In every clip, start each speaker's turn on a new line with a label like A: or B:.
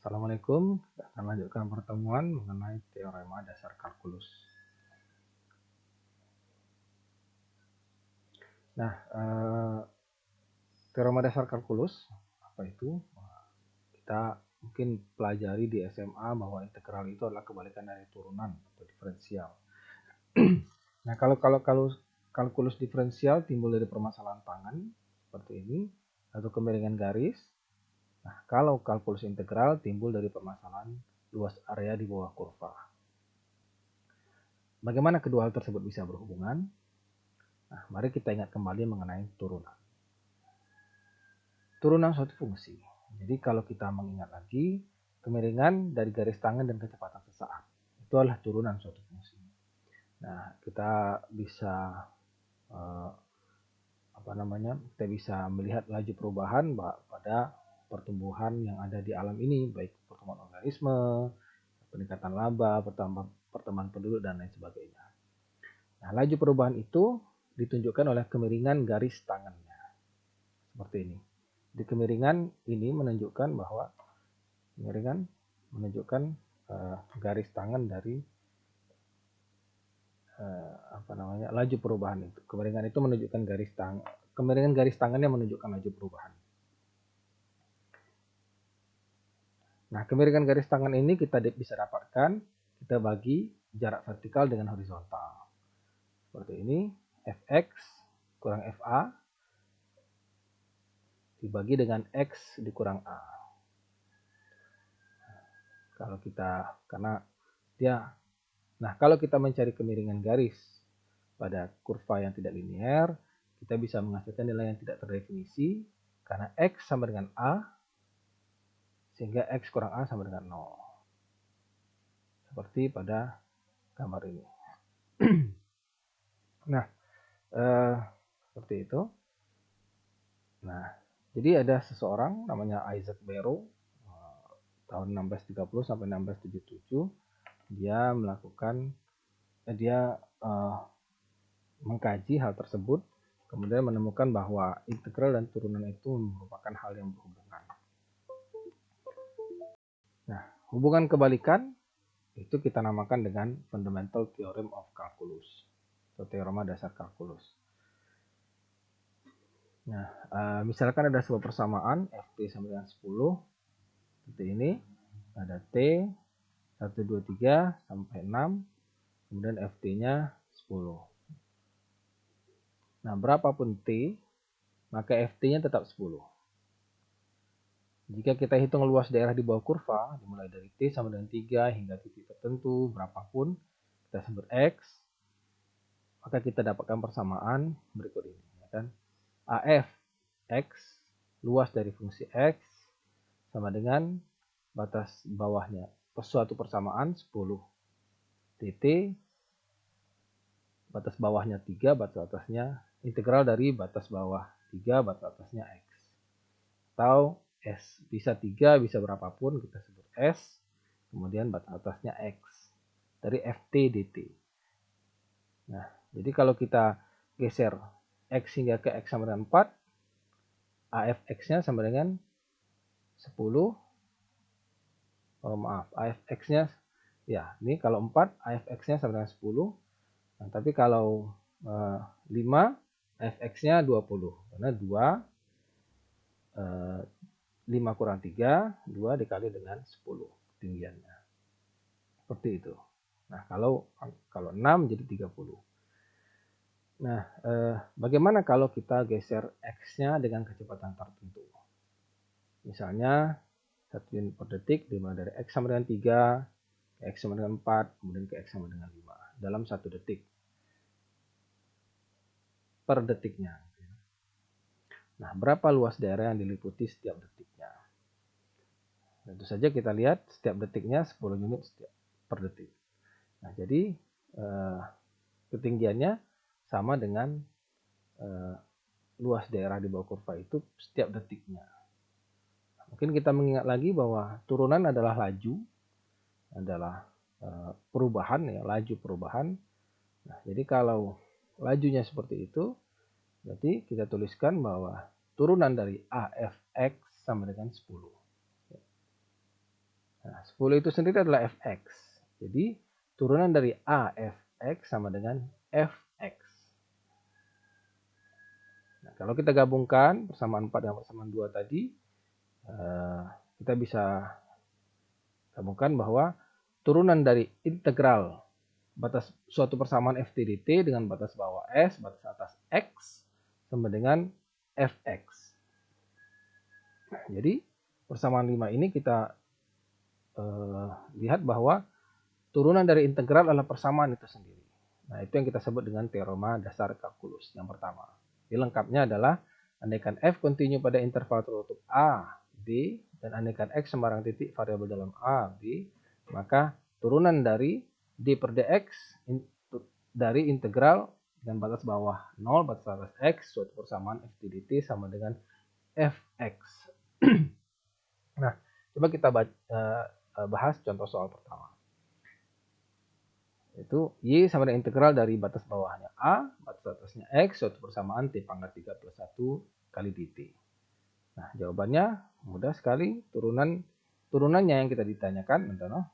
A: Assalamualaikum, kita akan lanjutkan pertemuan mengenai teorema dasar kalkulus. Nah, teorema dasar kalkulus, apa itu? Kita mungkin pelajari di SMA bahwa integral itu adalah kebalikan dari turunan atau diferensial. Nah, kalau kalkulus diferensial timbul dari permasalahan tangan, seperti ini, atau kemiringan garis. Nah, kalau kalkulus integral timbul dari permasalahan luas area di bawah kurva. Bagaimana kedua hal tersebut bisa berhubungan? Nah, mari kita ingat kembali mengenai turunan. Turunan suatu fungsi. Jadi kalau kita mengingat lagi, kemiringan dari garis tangan dan kecepatan sesaat. Itu adalah turunan suatu fungsi. Nah, kita bisa kita bisa melihat laju perubahan pada pertumbuhan yang ada di alam ini, baik pertumbuhan organisme, peningkatan laba, pertambahan penduduk, dan lain sebagainya. Nah, laju perubahan itu ditunjukkan oleh kemiringan garis tangannya. Seperti ini. Di kemiringan ini menunjukkan bahwa garis tangan dari laju perubahan itu. Kemiringan itu menunjukkan kemiringan garis tangannya menunjukkan laju perubahan. Nah, kemiringan garis tangan ini kita bisa dapatkan, kita bagi jarak vertikal dengan horizontal. Seperti ini, fx kurang fa dibagi dengan x dikurang a. Kalau kita mencari kemiringan garis pada kurva yang tidak linear, kita bisa menghasilkan nilai yang tidak terdefinisi karena x sama dengan a, sehingga x kurang a sama dengan 0. Seperti pada gambar ini. Nah, seperti itu. Nah, jadi ada seseorang namanya Isaac Barrow, tahun 1630 sampai 1677. Dia mengkaji hal tersebut, kemudian menemukan bahwa integral dan turunan itu merupakan hal yang berhubungan. Nah, hubungan kebalikan itu kita namakan dengan fundamental theorem of calculus atau teorema dasar kalkulus. Nah, misalkan ada sebuah persamaan ft sama dengan 10, seperti ini, ada t 1, 2, 3 sampai 6, kemudian ft-nya 10. Nah, berapapun t, maka ft-nya tetap 10. Jika kita hitung luas daerah di bawah kurva, dimulai dari t sama dengan 3 hingga titik tertentu, berapapun, kita sebut x, maka kita dapatkan persamaan berikut ini. Ya kan? AF x, luas dari fungsi x, sama dengan batas bawahnya, suatu persamaan 10. dt, batas bawahnya 3, batas atasnya, integral dari batas bawah 3, batas atasnya x. Atau S, bisa 3, bisa berapapun, kita sebut S, kemudian batas atasnya X, dari FT dt. Nah, jadi kalau kita geser X hingga ke X sama dengan 4, AFX-nya sama dengan 10, AFX-nya, ya, ini kalau 4, AFX-nya sama dengan 10, nah, tapi kalau 5, AFX-nya 20, karena 5 kurang 3, 2 dikali dengan 10 ketinggiannya. Seperti itu. Nah, kalau 6 jadi 30. Nah, bagaimana kalau kita geser X-nya dengan kecepatan tertentu? Misalnya, 1 unit per detik dimulai dari X sama dengan 3, ke X sama dengan 4, kemudian ke X sama dengan 5. Dalam 1 detik. Per detiknya. Nah, berapa luas daerah yang diliputi setiap detiknya? Tentu saja kita lihat setiap detiknya 10 unit per detik. Nah, jadi ketinggiannya sama dengan luas daerah di bawah kurva itu setiap detiknya. Mungkin kita mengingat lagi bahwa turunan adalah laju, adalah perubahan, ya, laju perubahan. Nah, jadi kalau lajunya seperti itu, berarti kita tuliskan bahwa turunan dari AFX sama dengan 10. 10 itu sendiri adalah fx. Jadi turunan dari a fx sama dengan fx. Nah, kalau kita gabungkan persamaan 4 dan persamaan 2 tadi, kita bisa gabungkan bahwa turunan dari integral batas suatu persamaan ft dt dengan batas bawah s, batas atas x, sama dengan fx. Nah, jadi persamaan 5 ini kita lihat bahwa turunan dari integral adalah persamaan itu sendiri. Nah, itu yang kita sebut dengan teorema dasar kalkulus yang pertama. Jadi lengkapnya adalah andaikan f kontinu pada interval tertutup a, b, dan andaikan x sembarang titik variabel dalam a, b, maka turunan dari d per dx dari integral dengan batas bawah 0, batas atas x, suatu persamaan ft dt sama dengan fx. Nah, coba kita bahas contoh soal pertama. Itu y sama dengan integral dari batas bawahnya a, batas atasnya x, suatu persamaan t pangkat 3 plus 1 kali dt. Nah, jawabannya mudah sekali. Turunannya yang kita ditanyakan adalah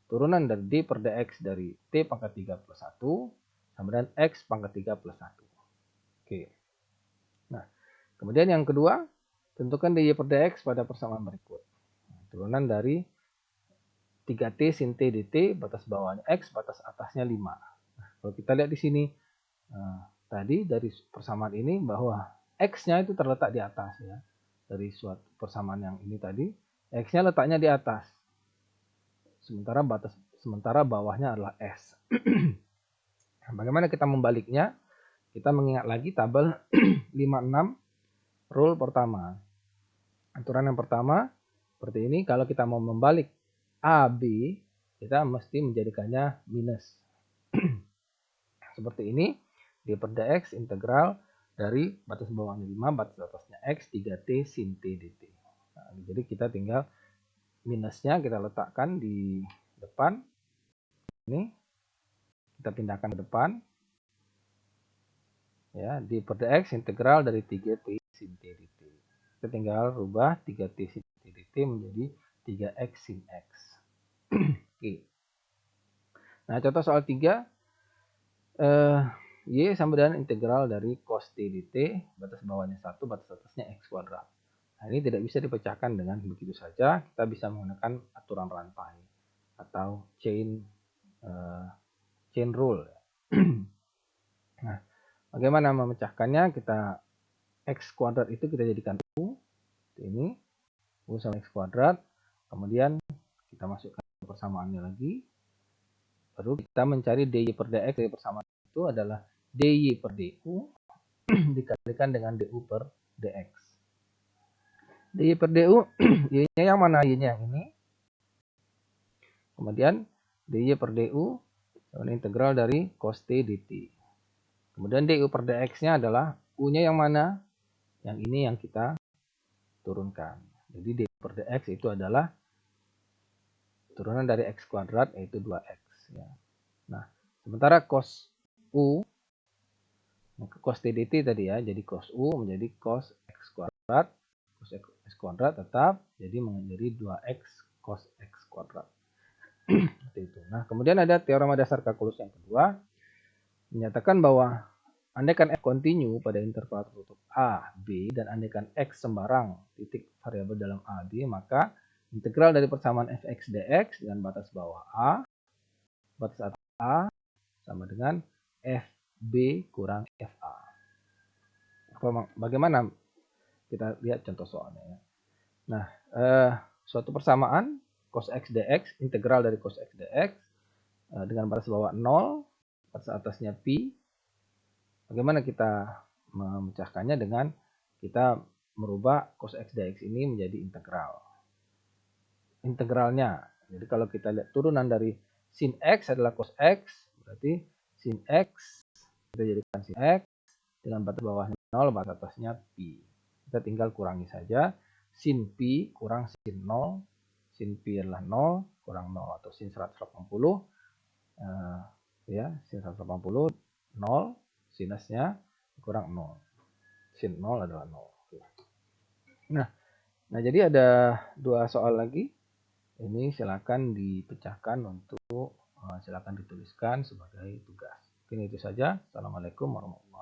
A: turunan dari d per dx dari t pangkat 3 plus 1 sama dengan x pangkat 3 plus 1. Oke. Nah, kemudian yang kedua, tentukan dy per dx pada persamaan berikut. Turunan dari 3t sin t dt, batas bawahnya x, batas atasnya 5. Nah, kalau kita lihat di sini, tadi dari persamaan ini bahwa x-nya itu terletak di atas ya. Dari suatu persamaan yang ini tadi, x-nya letaknya di atas. Sementara bawahnya adalah s. Bagaimana kita membaliknya? Kita mengingat lagi tabel 56 rule pertama. Aturan yang pertama seperti ini, kalau kita mau membalik AB, kita mesti menjadikannya minus. Seperti ini, d per dx integral dari batas bawahnya 5, batas atasnya x, 3t sin t dt. Nah, jadi kita tinggal minusnya kita letakkan di depan. Ini kita pindahkan ke depan. Ya, d per dx integral dari 3t sin t dt. Kita tinggal rubah 3t sin t dt menjadi 3x sin x. Oke. Nah, contoh soal 3. Y sama dengan integral dari cos t dt, batas bawahnya 1, batas atasnya x kuadrat. Nah, ini tidak bisa dipecahkan dengan begitu saja. Kita bisa menggunakan aturan rantai atau chain rule. Nah, bagaimana memecahkannya? Kita x kuadrat itu kita jadikan u. Ini u sama x kuadrat. Kemudian kita masukkan persamaannya lagi. Baru kita mencari dy per dx dari persamaan itu adalah dy per du dikalikan dengan du per dx. Dy per du, y-nya yang mana? Y-nya yang ini. Kemudian dy per du sama integral dari cos t dt. Kemudian du per dx-nya adalah u-nya yang mana? Yang ini yang kita turunkan. Jadi dy per dx itu adalah turunan dari x kuadrat, yaitu 2x. Ya. Nah, sementara cos u, cos t dt tadi ya, jadi cos u menjadi cos x kuadrat, cos x kuadrat tetap jadi menjadi 2x cos x kuadrat. Seperti itu. Nah, kemudian ada teorema dasar kalkulus yang kedua, menyatakan bahwa andaikan f kontinu pada interval tertutup a, b, dan andaikan x sembarang titik variabel dalam a, b, maka integral dari persamaan fx dx dengan batas bawah a, batas atas a, sama dengan fb kurang fa. Bagaimana? Kita lihat contoh soalnya ya. Nah, suatu persamaan cos x dx, integral dari cos x dx dengan batas bawah 0, batas atasnya pi. Bagaimana kita memecahkannya? Dengan kita merubah cos x dx ini menjadi integral. Integralnya, jadi kalau kita lihat turunan dari sin x adalah cos x, berarti sin x kita jadikan sin x dengan batas bawahnya 0, batas atasnya pi. Kita tinggal kurangi saja. Sin pi kurang sin 0. Sin pi adalah 0 kurang 0 atau sin 180. Ya, sin 180 0, sinusnya kurang 0. Sin 0 adalah 0. Nah, jadi ada dua soal lagi. Ini silakan dipecahkan untuk silakan dituliskan sebagai tugas. Mungkin itu saja. Assalamualaikum warahmatullahi wabarakatuh.